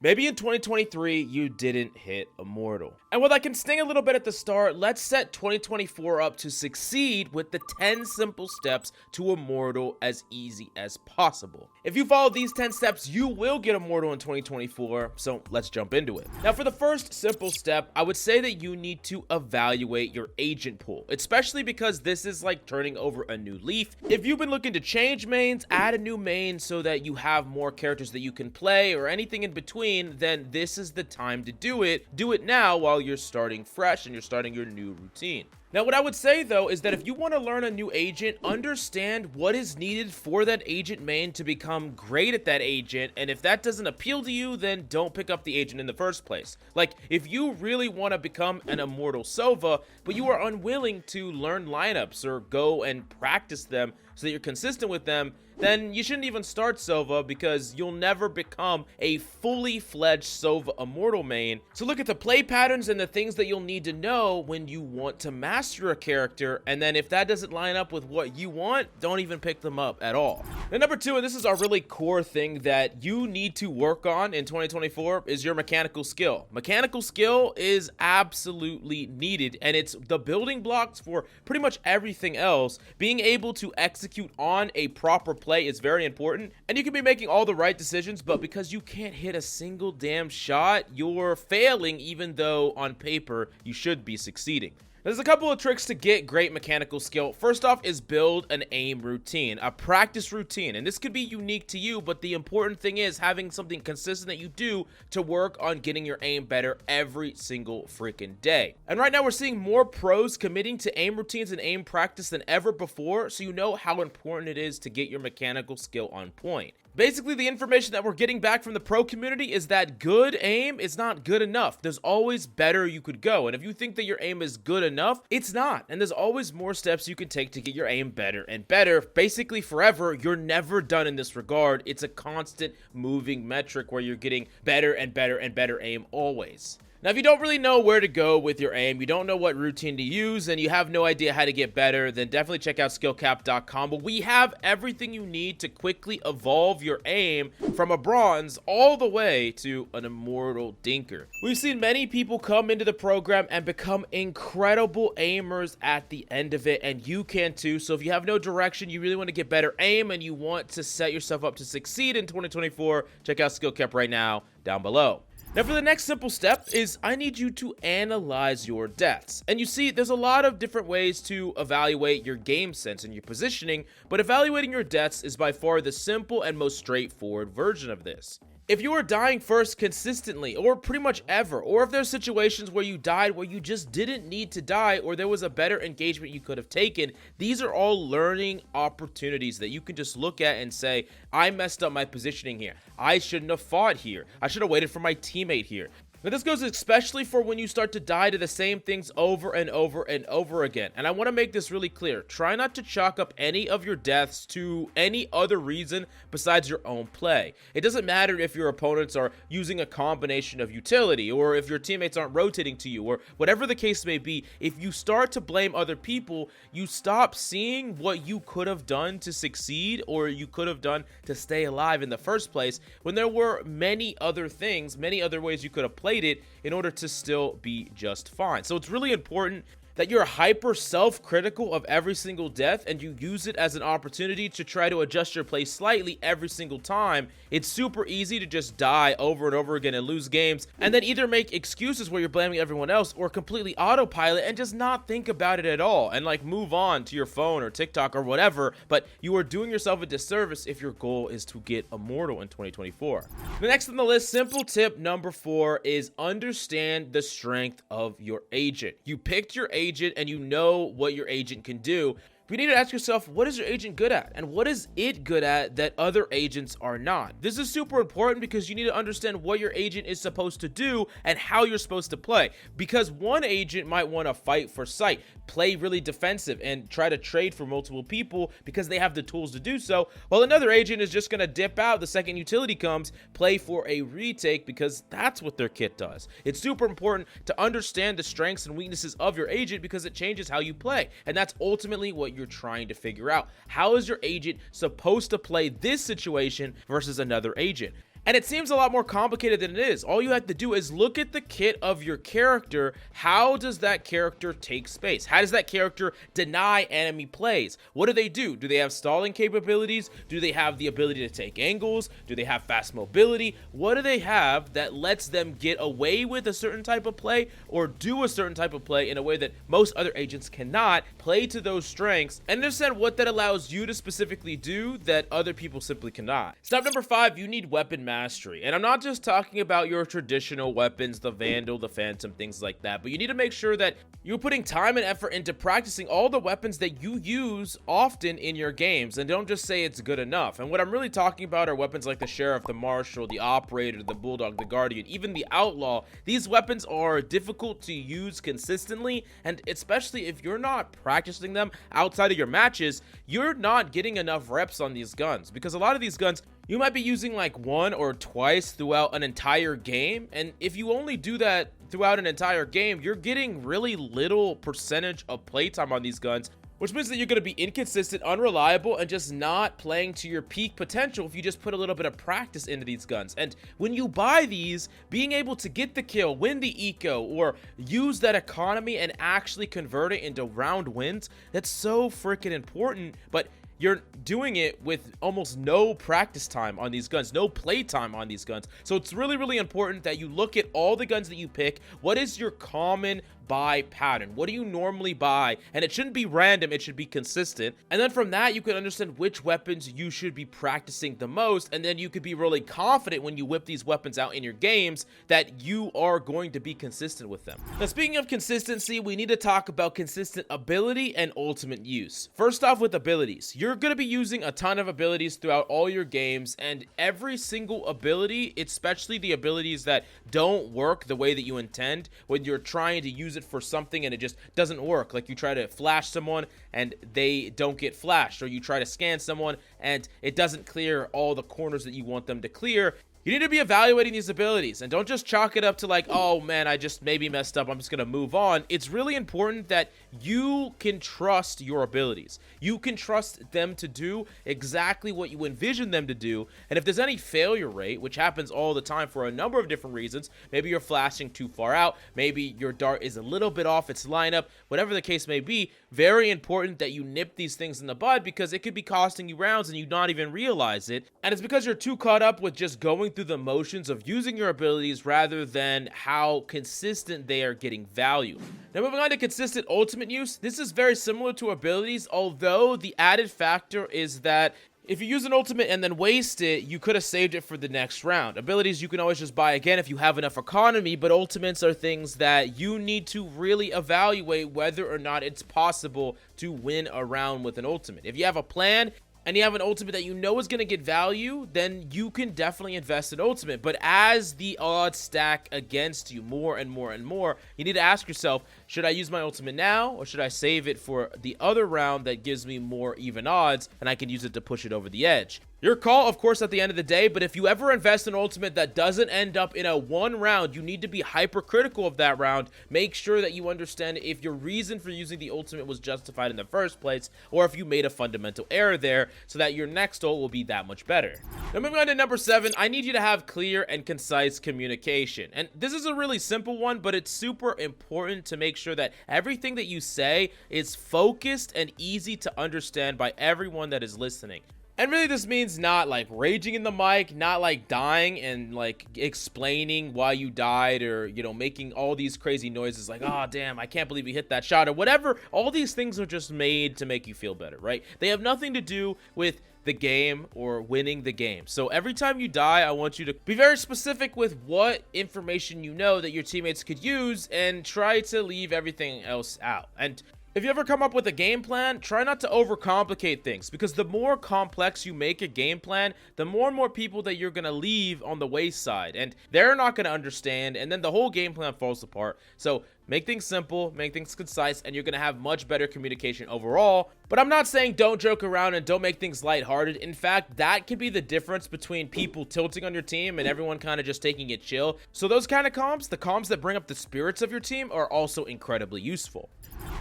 Maybe in 2023, you didn't hit Immortal. And while that can sting a little bit at the start, let's set 2024 up to succeed with the 10 simple steps to Immortal as easy as possible. If you follow these 10 steps, you will get Immortal in 2024, so let's jump into it. Now, for the first simple step, I would say that you need to evaluate your agent pool, especially because this is like turning over a new leaf. If you've been looking to change mains, add a new main so that you have more characters that you can play or anything in between, then this is the time to do it. Do it now while you're starting fresh and you're starting your new routine. Now, what I would say, though, is that if you want to learn a new agent, understand what is needed for that agent main to become great at that agent, and if that doesn't appeal to you, then don't pick up the agent in the first place. Like, if you really want to become an Immortal Sova, but you are unwilling to learn lineups or go and practice them so that you're consistent with them, then you shouldn't even start Sova because you'll never become a fully fledged Sova Immortal main. So look at the play patterns and the things that you'll need to know when you want to master a character, and then if that doesn't line up with what you want, don't even pick them up at all. Then number two, and this is a really core thing that you need to work on in 2024, is your mechanical skill. Mechanical skill is absolutely needed, and it's the building blocks for pretty much everything else. Being able to execute on a proper play is very important, and you can be making all the right decisions, but because you can't hit a single damn shot, you're failing even though on paper you should be succeeding. There's a couple of tricks to get great mechanical skill. First off is build an aim routine, a practice routine, and this could be unique to you, but the important thing is having something consistent that you do to work on getting your aim better every single freaking day. And right now we're seeing more pros committing to aim routines and aim practice than ever before, so you know how important it is to get your mechanical skill on point. Basically, the information that we're getting back from the pro community is that good aim is not good enough. There's always better you could go. And if you think that your aim is good enough, it's not. And there's always more steps you can take to get your aim better and better. Basically, forever, you're never done in this regard. It's a constant moving metric where you're getting better and better and better aim always. Now, if you don't really know where to go with your aim, you don't know what routine to use, and you have no idea how to get better, then definitely check out SkillCapped.com. But we have everything you need to quickly evolve your aim from a bronze all the way to an Immortal Dinker. We've seen many people come into the program and become incredible aimers at the end of it, and you can too. So if you have no direction, you really want to get better aim, and you want to set yourself up to succeed in 2024, check out SkillCapped right now down below. Now, for the next simple step is I need you to analyze your deaths. And you see, there's a lot of different ways to evaluate your game sense and your positioning, but evaluating your deaths is by far the simple and most straightforward version of this. If you are dying first consistently, or pretty much ever, or if there's situations where you died where you just didn't need to die, or there was a better engagement you could have taken, these are all learning opportunities that you can just look at and say, I messed up my positioning here. I shouldn't have fought here. I should have waited for my teammate here. Now, this goes especially for when you start to die to the same things over and over and over again. And I want to make this really clear. Try not to chalk up any of your deaths to any other reason besides your own play. It doesn't matter if your opponents are using a combination of utility, or if your teammates aren't rotating to you, or whatever the case may be. If you start to blame other people, you stop seeing what you could have done to succeed, or you could have done to stay alive in the first place, when there were many other things, many other ways you could have played it in order to still be just fine. So it's really important that you're hyper self-critical of every single death, and you use it as an opportunity to try to adjust your play slightly every single time. It's super easy to just die over and over again and lose games, and then either make excuses where you're blaming everyone else, or completely autopilot and just not think about it at all and like move on to your phone or TikTok or whatever. But you are doing yourself a disservice if your goal is to get Immortal in 2024. The next on the list, simple tip number 4, is understand the strength of your agent. You picked your agent and you know what your agent can do. You need to ask yourself, what is your agent good at? And what is it good at that other agents are not? This is super important because you need to understand what your agent is supposed to do and how you're supposed to play. Because one agent might want to fight for sight, play really defensive, and try to trade for multiple people because they have the tools to do so, while another agent is just going to dip out the second utility comes, play for a retake because that's what their kit does. It's super important to understand the strengths and weaknesses of your agent because it changes how you play, and that's ultimately what you're trying to figure out. How is your agent supposed to play this situation versus another agent? And it seems a lot more complicated than it is. All you have to do is look at the kit of your character. How does that character take space? How does that character deny enemy plays? What do? Do they have stalling capabilities? Do they have the ability to take angles? Do they have fast mobility? What do they have that lets them get away with a certain type of play or do a certain type of play in a way that most other agents cannot? Play to those strengths and understand what that allows you to specifically do that other people simply cannot. Step number 5, you need weapon mastery. And I'm not just talking about your traditional weapons, the Vandal, the Phantom, things like that, but you need to make sure that you're putting time and effort into practicing all the weapons that you use often in your games, and don't just say it's good enough. And what I'm really talking about are weapons like the Sheriff, the Marshal, the Operator, the Bulldog, the Guardian, even the Outlaw. These weapons are difficult to use consistently, and especially if you're not practicing them outside of your matches, you're not getting enough reps on these guns, because a lot of these guns you might be using like one or twice throughout an entire game, and if you only do that throughout an entire game, you're getting really little percentage of playtime on these guns, which means that you're going to be inconsistent, unreliable, and just not playing to your peak potential if you just put a little bit of practice into these guns. And when you buy these, being able to get the kill, win the eco, or use that economy and actually convert it into round wins, that's so freaking important. But you're doing it with almost no practice time on these guns, no play time on these guns. So it's really, really important that you look at all the guns that you pick. What is your common buy pattern? What do you normally buy? And it shouldn't be random, it should be consistent. And then from that, you can understand which weapons you should be practicing the most, and then you could be really confident when you whip these weapons out in your games that you are going to be consistent with them. Now, speaking of consistency, we need to talk about consistent ability and ultimate use. First off, with abilities, you're going to be using a ton of abilities throughout all your games, and every single ability, especially the abilities that don't work the way that you intend when you're trying to use it for something and it just doesn't work, like you try to flash someone and they don't get flashed, or you try to scan someone and it doesn't clear all the corners that you want them to clear. You need to be evaluating these abilities, and don't just chalk it up to like, oh man, I just maybe messed up, I'm just gonna move on. It's really important that you can trust your abilities. You can trust them to do exactly what you envision them to do, and if there's any failure rate, which happens all the time for a number of different reasons, maybe you're flashing too far out, maybe your dart is a little bit off its lineup, whatever the case may be, very important that you nip these things in the bud, because it could be costing you rounds and you not even realize it, and it's because you're too caught up with just going through the motions of using your abilities rather than how consistent they are getting value. Now, moving on to consistent ultimate use, this is very similar to abilities, although the added factor is that if you use an ultimate and then waste it, you could have saved it for the next round. Abilities you can always just buy again if you have enough economy, but ultimates are things that you need to really evaluate whether or not it's possible to win a round with an ultimate. If you have a plan and you have an ultimate that you know is going to get value, then you can definitely invest in ultimate. But as the odds stack against you more and more and more, you need to ask yourself, should I use my ultimate now, or should I save it for the other round that gives me more even odds and I can use it to push it over the edge? Your call, of course, at the end of the day, but if you ever invest in ultimate that doesn't end up in a one round, you need to be hypercritical of that round. Make sure that you understand if your reason for using the ultimate was justified in the first place, or if you made a fundamental error there, so that your next ult will be that much better. Now, moving on to number 7, I need you to have clear and concise communication. And this is a really simple one, but it's super important to make sure that everything that you say is focused and easy to understand by everyone that is listening. And really, this means not like raging in the mic, not like dying and like explaining why you died, or, you know, making all these crazy noises like, oh damn, I can't believe you hit that shot, or whatever. All these things are just made to make you feel better, right? They have nothing to do with the game or winning the game. So every time you die, I want you to be very specific with what information you know that your teammates could use, and try to leave everything else out. And if you ever come up with a game plan, try not to overcomplicate things, because the more complex you make a game plan, the more and more people that you're going to leave on the wayside, and they're not going to understand, and then the whole game plan falls apart. So make things simple, make things concise, and you're going to have much better communication overall. But I'm not saying don't joke around and don't make things lighthearted. In fact, that can be the difference between people tilting on your team and everyone kind of just taking it chill. So those kind of comms, the comms that bring up the spirits of your team, are also incredibly useful.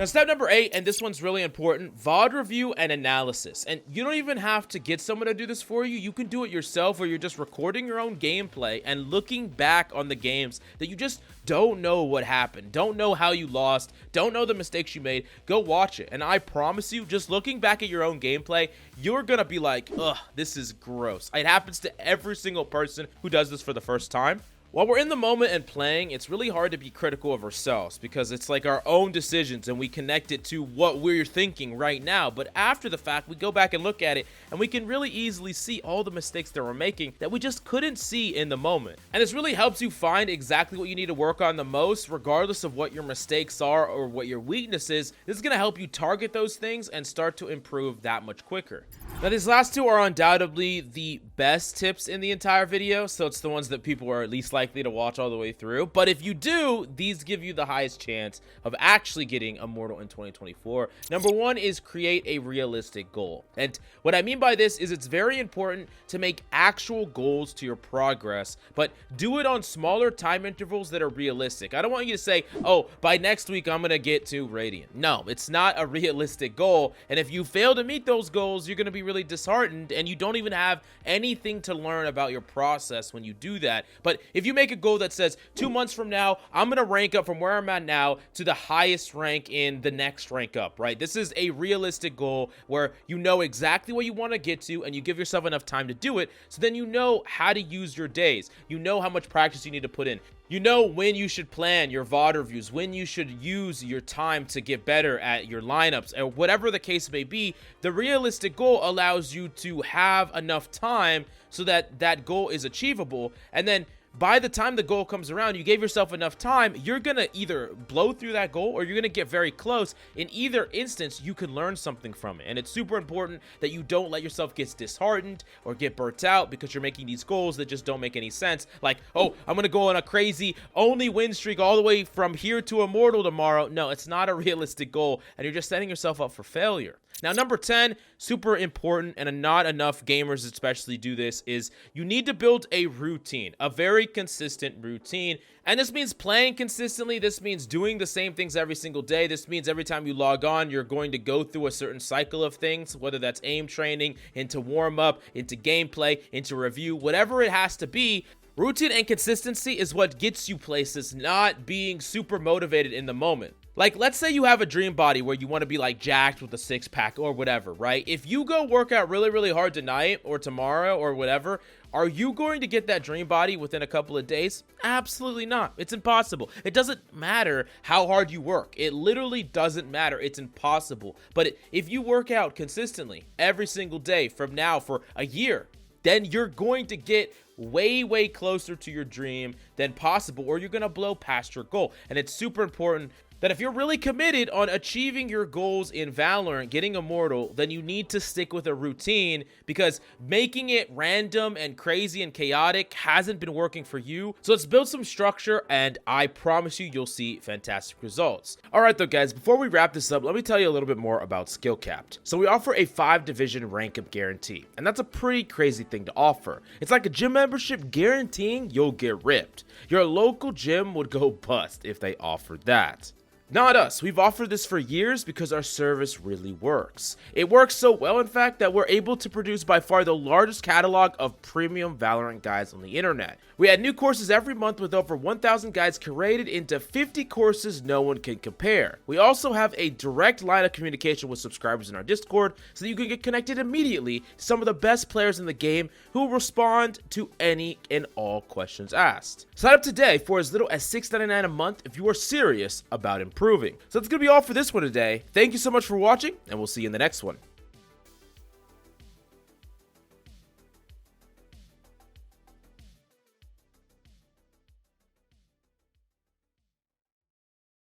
Now, step number 8, and this one's really important, VOD Review and Analysis. And you don't even have to get someone to do this for you. You can do it yourself, where you're just recording your own gameplay and looking back on the games that you just don't know what happened, don't know how you lost, don't know the mistakes you made. Go watch it. And I promise you, just looking back at your own gameplay, you're gonna be like, ugh, this is gross. It happens to every single person who does this for the first time. While we're in the moment and playing, it's really hard to be critical of ourselves because it's like our own decisions and we connect it to what we're thinking right now. But after the fact, we go back and look at it and we can really easily see all the mistakes that we're making that we just couldn't see in the moment. And this really helps you find exactly what you need to work on the most, regardless of what your mistakes are or what your weakness is. This is going to help you target those things and start to improve that much quicker. Now, these last two are undoubtedly the best tips in the entire video, so it's the ones that people are least likely to watch all the way through. But if you do, these give you the highest chance of actually getting Immortal in 2024. Number 1 is create a realistic goal. And what I mean by this is it's very important to make actual goals to your progress, but do it on smaller time intervals that are realistic. I don't want you to say, oh, by next week, I'm going to get to Radiant. No, it's not a realistic goal. And if you fail to meet those goals, you're going to be really disheartened and you don't even have anything to learn about your process when you do that. But if you make a goal that says 2 months from now, I'm going to rank up from where I'm at now to the highest rank in the next rank up, right? This is a realistic goal where you know exactly what you want to get to and you give yourself enough time to do it. So then you know how to use your days. You know how much practice you need to put in. You know when you should plan your VOD reviews, when you should use your time to get better at your lineups, or whatever the case may be. The realistic goal allows you to have enough time so that that goal is achievable. And then by the time the goal comes around, you gave yourself enough time, you're going to either blow through that goal or you're going to get very close. In either instance, you can learn something from it. And it's super important that you don't let yourself get disheartened or get burnt out because you're making these goals that just don't make any sense. Like, oh, I'm going to go on a crazy only win streak all the way from here to Immortal tomorrow. No, it's not a realistic goal, and you're just setting yourself up for failure. Now, number 10, super important, and not enough gamers especially do this, is you need to build a routine, a very consistent routine. And this means playing consistently. This means doing the same things every single day. This means every time you log on, you're going to go through a certain cycle of things, whether that's aim training, into warm up, into gameplay, into review, whatever it has to be. Routine and consistency is what gets you places, not being super motivated in the moment. Like, let's say you have a dream body where you want to be like jacked with a 6-pack or whatever, right? If you go work out really, really hard tonight or tomorrow or whatever, are you going to get that dream body within a couple of days? Absolutely not. It's impossible. It doesn't matter how hard you work. It literally doesn't matter. It's impossible. But if you work out consistently every single day from now for a year, then you're going to get way, way closer to your dream than possible, or you're going to blow past your goal. And it's super important that if you're really committed on achieving your goals in Valorant, getting Immortal, then you need to stick with a routine, because making it random and crazy and chaotic hasn't been working for you. So let's build some structure, and I promise you, you'll see fantastic results. All right, though, guys, before we wrap this up, let me tell you a little bit more about SkillCapped. So we offer a 5-division rank up guarantee, and that's a pretty crazy thing to offer. It's like a gym membership guaranteeing you'll get ripped. Your local gym would go bust if they offered that. Not us. We've offered this for years because our service really works. It works so well, in fact, that we're able to produce by far the largest catalog of premium Valorant guides on the internet. We add new courses every month with over 1,000 guides curated into 50 courses no one can compare. We also have a direct line of communication with subscribers in our Discord so that you can get connected immediately to some of the best players in the game who will respond to any and all questions asked. Sign up today for as little as $6.99 a month if you are serious about improving. So that's going to be all for this one today. Thank you so much for watching, and we'll see you in the next one.